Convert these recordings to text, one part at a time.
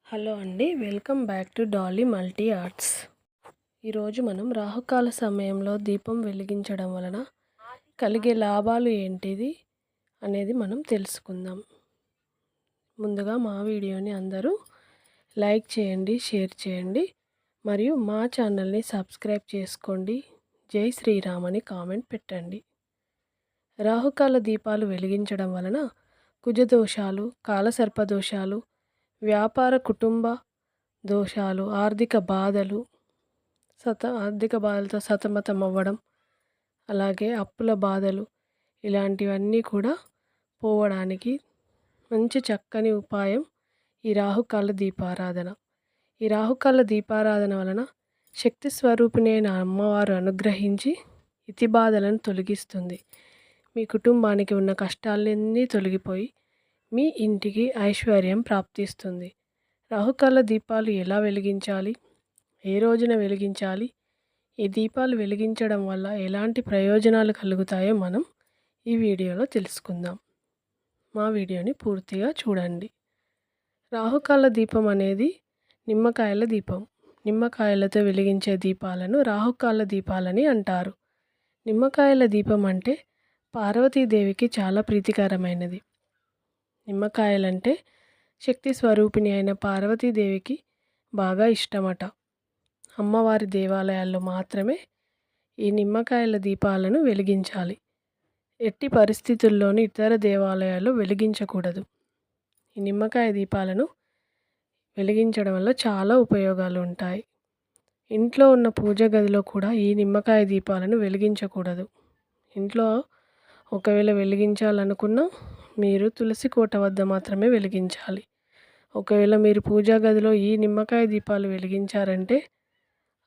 Hello అండి, welcome back to Dolly multi arts. ఈరోజు మనం రాహుకాల సమయంలో దీపం వెలిగించడం వలన కలిగే లాభాలు ఏంటిది అనేది మనం తెలుసుకుందాం. ముందుగా మా వీడియోని అందరూ లైక్ చేయండి, షేర్ చేయండి మరియు మా ఛానల్ని సబ్స్క్రైబ్ చేసుకోండి. జై శ్రీరామ్ అని కామెంట్ పెట్టండి. రాహుకాల దీపాలు వెలిగించడం వలన కుజదోషాలు, కాలసర్పదోషాలు, వ్యాపార కుటుంబ దోషాలు, ఆర్థిక బాధలతో సతమతం అవ్వడం, అలాగే అప్పుల బాధలు ఇలాంటివన్నీ కూడా పోవడానికి మంచి చక్కని ఉపాయం ఈ రాహుకాల దీపారాధన. ఈ రాహుకాల దీపారాధన వలన శక్తి స్వరూపిణి అయిన అమ్మవారు అనుగ్రహించి ఇతి బాధలను తొలగిస్తుంది. మీ కుటుంబానికి ఉన్న కష్టాలన్నీ తొలగిపోయి మీ ఇంటికి ఐశ్వర్యం ప్రాప్తిస్తుంది. రాహుకాల దీపాలు ఎలా వెలిగించాలి, ఏ రోజున వెలిగించాలి, ఈ దీపాలు వెలిగించడం వల్ల ఎలాంటి ప్రయోజనాలు కలుగుతాయో మనం ఈ వీడియోలో తెలుసుకుందాం. మా వీడియోని పూర్తిగా చూడండి. రాహుకాల దీపం అనేది నిమ్మకాయల దీపం. నిమ్మకాయలతో వెలిగించే దీపాలను రాహుకాల దీపాలని అంటారు. నిమ్మకాయల దీపం అంటే పార్వతీదేవికి చాలా ప్రీతికరమైనది. నిమ్మకాయలంటే శక్తి స్వరూపిణి అయిన పార్వతీదేవికి బాగా ఇష్టమట. అమ్మవారి దేవాలయాల్లో మాత్రమే ఈ నిమ్మకాయల దీపాలను వెలిగించాలి. ఎట్టి పరిస్థితుల్లోనూ ఇతర దేవాలయాల్లో వెలిగించకూడదు. ఈ నిమ్మకాయ దీపాలను వెలిగించడం వల్ల చాలా ఉపయోగాలు ఉంటాయి. ఇంట్లో ఉన్న పూజ గదిలో కూడా ఈ నిమ్మకాయ దీపాలను వెలిగించకూడదు. ఇంట్లో ఒకవేళ వెలిగించాలనుకున్నా మీరు తులసి కోట వద్ద మాత్రమే వెలిగించాలి. ఒకవేళ మీరు పూజా గదిలో ఈ నిమ్మకాయ దీపాలు వెలిగించారంటే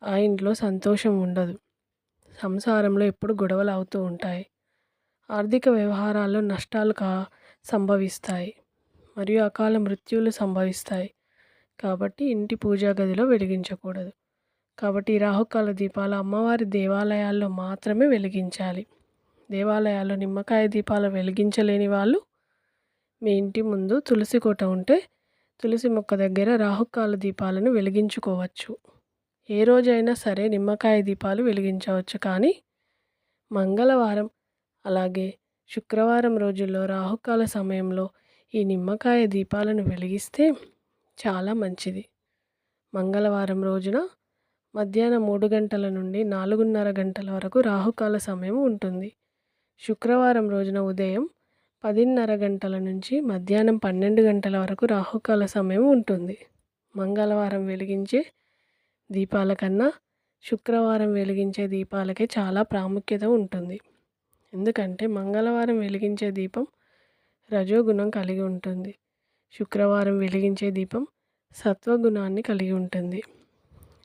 ఆ ఇంట్లో సంతోషం ఉండదు. సంసారంలో ఎప్పుడు గొడవలు అవుతూ ఉంటాయి. ఆర్థిక వ్యవహారాల్లో నష్టాలు సంభవిస్తాయి మరియు అకాల మృత్యువులు సంభవిస్తాయి. కాబట్టి ఇంటి పూజా గదిలో వెలిగించకూడదు. కాబట్టి ఈ రాహుకాల దీపాలు అమ్మవారి దేవాలయాల్లో మాత్రమే వెలిగించాలి. దేవాలయాల్లో నిమ్మకాయ దీపాలు వెలిగించలేని వాళ్ళు మీ ఇంటి ముందు తులసి కోట ఉంటే తులసి మొక్క దగ్గర రాహుకాల దీపాలను వెలిగించుకోవచ్చు. ఏ రోజైనా సరే నిమ్మకాయ దీపాలు వెలిగించవచ్చు. కానీ మంగళవారం అలాగే శుక్రవారం రోజుల్లో రాహుకాల సమయంలో ఈ నిమ్మకాయ దీపాలను వెలిగిస్తే చాలా మంచిది. మంగళవారం రోజున మధ్యాహ్నం 3 గంటల నుండి 4:30 గంటల వరకు రాహుకాల సమయం ఉంటుంది. శుక్రవారం రోజున ఉదయం 10:30 గంటల నుంచి మధ్యాహ్నం 12 గంటల వరకు రాహుకాల సమయం ఉంటుంది. మంగళవారం వెలిగించే దీపాల కన్నా శుక్రవారం వెలిగించే దీపాలకే చాలా ప్రాముఖ్యత ఉంటుంది. ఎందుకంటే మంగళవారం వెలిగించే దీపం రజోగుణం కలిగి ఉంటుంది. శుక్రవారం వెలిగించే దీపం సత్వగుణాన్ని కలిగి ఉంటుంది.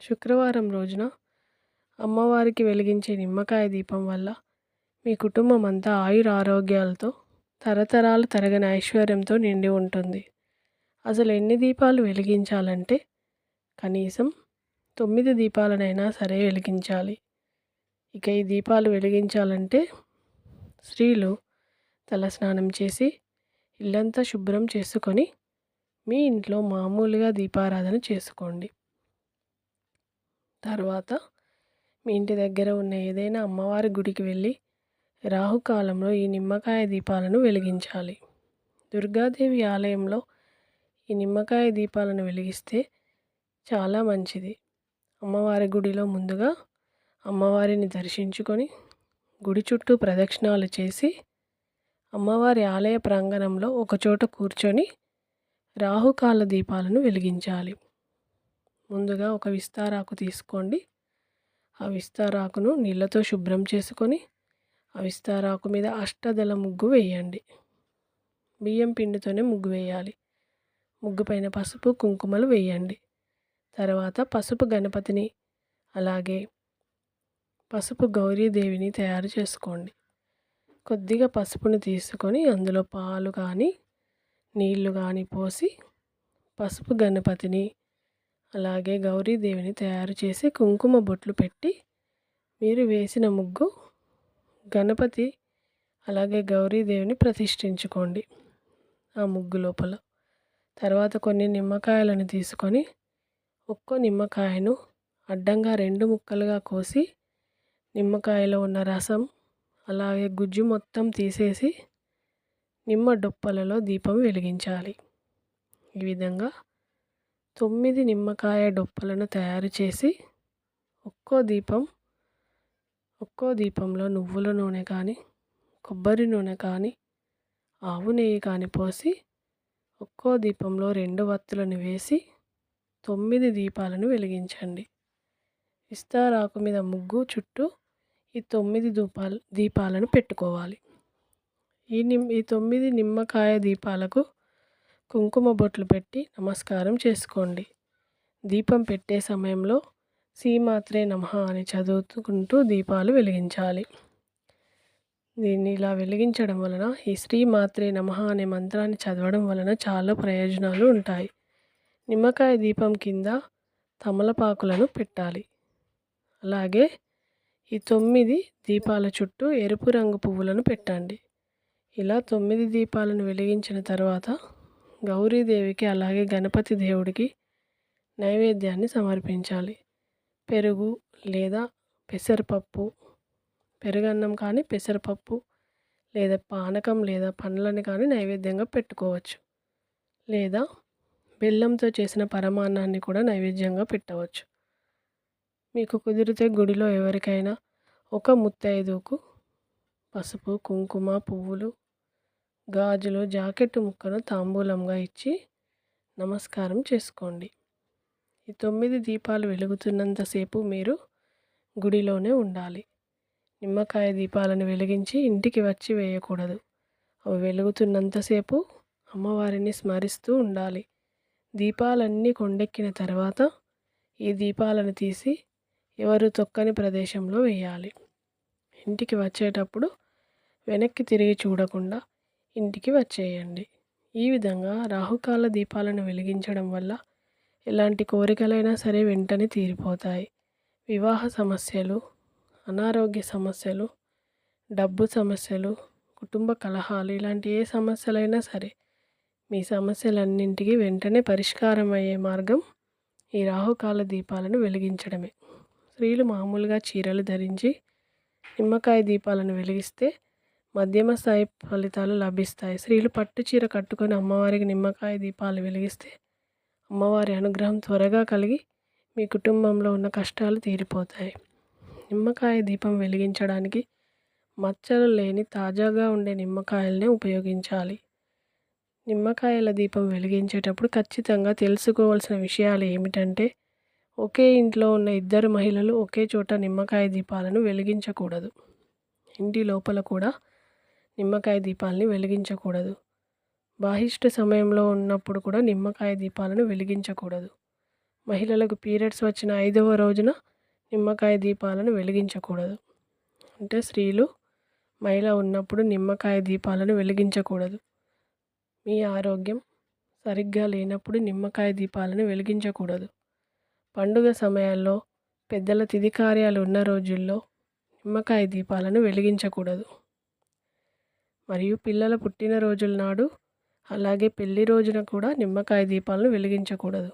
శుక్రవారం రోజున అమ్మవారికి వెలిగించే నిమ్మకాయ దీపం వల్ల మీ కుటుంబం అంతా ఆయురారోగ్యాలతో తరతరాలు తరగని ఐశ్వర్యంతో నిండి ఉంటుంది. అసలు ఎన్ని దీపాలు వెలిగించాలంటే కనీసం 9 దీపాలనైనా సరే వెలిగించాలి. ఇక ఈ దీపాలు వెలిగించాలంటే స్త్రీలు తలస్నానం చేసి ఇల్లంతా శుభ్రం చేసుకొని మీ ఇంట్లో మామూలుగా దీపారాధన చేసుకోండి. తర్వాత మీ ఇంటి దగ్గర ఉన్న ఏదైనా అమ్మవారి గుడికి వెళ్ళి రాహుకాలంలో ఈ నిమ్మకాయ దీపాలను వెలిగించాలి. దుర్గాదేవి ఆలయంలో ఈ నిమ్మకాయ దీపాలను వెలిగిస్తే చాలా మంచిది. అమ్మవారి గుడిలో ముందుగా అమ్మవారిని దర్శించుకొని గుడి చుట్టూ ప్రదక్షిణాలు చేసి అమ్మవారి ఆలయ ప్రాంగణంలో ఒకచోట కూర్చొని రాహుకాల దీపాలను వెలిగించాలి. ముందుగా ఒక విస్తారాకు తీసుకోండి. ఆ విస్తారాకును నీళ్ళతో శుభ్రం చేసుకొని ఆ విస్తారాకు మీద అష్టదళ ముగ్గు వేయండి. బియ్యం పిండితోనే ముగ్గు వేయాలి. ముగ్గు పైన పసుపు కుంకుమలు వేయండి. తర్వాత పసుపు గణపతిని అలాగే పసుపు గౌరీదేవిని తయారు చేసుకోండి. కొద్దిగా పసుపుని తీసుకొని అందులో పాలు కానీ నీళ్లు కానీ పోసి పసుపు గణపతిని అలాగే గౌరీదేవిని తయారు చేసి కుంకుమ బొట్లు పెట్టి మీరు వేసిన ముగ్గు గణపతి అలాగే గౌరీదేవిని ప్రతిష్ఠించుకోండి ఆ ముగ్గు లోపల. తర్వాత కొన్ని నిమ్మకాయలను తీసుకొని ఒక్కో నిమ్మకాయను అడ్డంగా 2 ముక్కలుగా కోసి నిమ్మకాయలో ఉన్న రసం అలాగే గుజ్జు మొత్తం తీసేసి నిమ్మ డొప్పలలో దీపం వెలిగించాలి. ఈ విధంగా 9 నిమ్మకాయ డొప్పలను తయారు చేసి ఒక్కో దీపంలో నువ్వుల నూనె కానీ, కొబ్బరి నూనె కానీ, ఆవు నెయ్యి కానీ పోసి ఒక్కో దీపంలో 2 వత్తులను వేసి 9 దీపాలను వెలిగించండి. ఇస్తారాకు మీద ముగ్గు చుట్టూ ఈ 9 దీపాలను పెట్టుకోవాలి. ఈ 9 నిమ్మకాయ దీపాలకు కుంకుమ బొట్లు పెట్టి నమస్కారం చేసుకోండి. దీపం పెట్టే సమయంలో శ్రీమాత్రే నమః అని చదువుకుంటూ దీపాలు వెలిగించాలి. దీన్ని ఇలా వెలిగించడం వలన ఈ శ్రీమాత్రే నమః అనే మంత్రాన్ని చదవడం వలన చాలా ప్రయోజనాలు ఉంటాయి. నిమ్మకాయ దీపం కింద తమలపాకులను పెట్టాలి. అలాగే ఈ 9 దీపాల చుట్టూ ఎరుపు రంగు పువ్వులను పెట్టండి. ఇలా 9 దీపాలను వెలిగించిన తర్వాత గౌరీదేవికి అలాగే గణపతి దేవుడికి నైవేద్యాన్ని సమర్పించాలి. పెరుగు లేదా పెసరపప్పు, పెరుగన్నం కానీ, పెసరపప్పు లేదా పానకం లేదా పండ్లను కానీ నైవేద్యంగా పెట్టుకోవచ్చు. లేదా బెల్లంతో చేసిన పరమాన్నాన్ని కూడా నైవేద్యంగా పెట్టవచ్చు. మీకు కుదిరితే గుడిలో ఎవరికైనా ఒక ముత్తైదుకు పసుపు, కుంకుమ, పువ్వులు, గాజులు, జాకెట్టు ముక్కను తాంబూలంగా ఇచ్చి నమస్కారం చేసుకోండి. ఈ 9 దీపాలు వెలుగుతున్నంతసేపు మీరు గుడిలోనే ఉండాలి. నిమ్మకాయ దీపాలను వెలిగించి ఇంటికి వచ్చి వేయకూడదు. అవి వెలుగుతున్నంతసేపు అమ్మవారిని స్మరిస్తూ ఉండాలి. దీపాలన్నీ కొండెక్కిన తర్వాత ఈ దీపాలను తీసి ఎవరు తొక్కని ప్రదేశంలో వేయాలి. ఇంటికి వచ్చేటప్పుడు వెనక్కి తిరిగి చూడకుండా ఇంటికి వచ్చేయండి. ఈ విధంగా రాహుకాల దీపాలను వెలిగించడం వల్ల ఎలాంటి కోరికలైనా సరే వెంటనే తీరిపోతాయి. వివాహ సమస్యలు, అనారోగ్య సమస్యలు, డబ్బు సమస్యలు, కుటుంబ కలహాలు ఇలాంటి ఏ సమస్యలైనా సరే మీ సమస్యలన్నింటికి వెంటనే పరిష్కారం అయ్యే మార్గం ఈ రాహుకాల దీపాలను వెలిగించడమే. స్త్రీలు మామూలుగా చీరలు ధరించి నిమ్మకాయ దీపాలను వెలిగిస్తే మధ్యమ స్థాయి ఫలితాలు లభిస్తాయి. స్త్రీలు పట్టు చీర కట్టుకొని అమ్మవారికి నిమ్మకాయ దీపాలు వెలిగిస్తే అమ్మవారి అనుగ్రహం త్వరగా కలిగి మీ కుటుంబంలో ఉన్న కష్టాలు తీరిపోతాయి. నిమ్మకాయ దీపం వెలిగించడానికి మచ్చలు లేని తాజాగా ఉండే నిమ్మకాయలనే ఉపయోగించాలి. నిమ్మకాయల దీపం వెలిగించేటప్పుడు ఖచ్చితంగా తెలుసుకోవాల్సిన విషయాలు ఏమిటంటే, ఒకే ఇంట్లో ఉన్న 2 మహిళలు ఒకే చోట నిమ్మకాయ దీపాలను వెలిగించకూడదు. ఇంటి లోపల కూడా నిమ్మకాయ దీపాలని వెలిగించకూడదు. బాహిష్ట సమయంలో ఉన్నప్పుడు కూడా నిమ్మకాయ దీపాలను వెలిగించకూడదు. మహిళలకు పీరియడ్స్ వచ్చిన 5వ రోజున నిమ్మకాయ దీపాలను వెలిగించకూడదు. అంటే స్త్రీలు మహిళ ఉన్నప్పుడు నిమ్మకాయ దీపాలను వెలిగించకూడదు. మీ ఆరోగ్యం సరిగ్గా లేనప్పుడు నిమ్మకాయ దీపాలను వెలిగించకూడదు. పండుగ సమయాల్లో, పెద్దల తిథి కార్యాలు ఉన్న రోజుల్లో నిమ్మకాయ దీపాలను వెలిగించకూడదు. మరియు పిల్లల పుట్టినరోజుల నాడు అలాగే పెళ్లి రోజున కూడా నిమ్మకాయ దీపాలను వెలిగించకూడదు.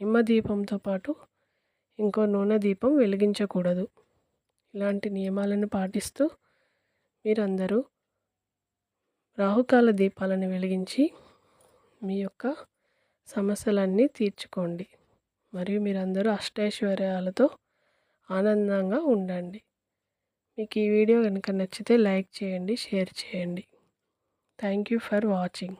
నిమ్మ దీపంతో పాటు ఇంకో నూనె దీపం వెలిగించకూడదు. ఇలాంటి నియమాలను పాటిస్తూ మీరందరూ రాహుకాల దీపాలను వెలిగించి మీ యొక్క సమస్యలన్నీ తీర్చుకోండి. మరియు మీరందరూ అష్టైశ్వర్యాలతో ఆనందంగా ఉండండి. మీకు ఈ వీడియో కనుక నచ్చితే లైక్ చేయండి, షేర్ చేయండి. Thank you for watching.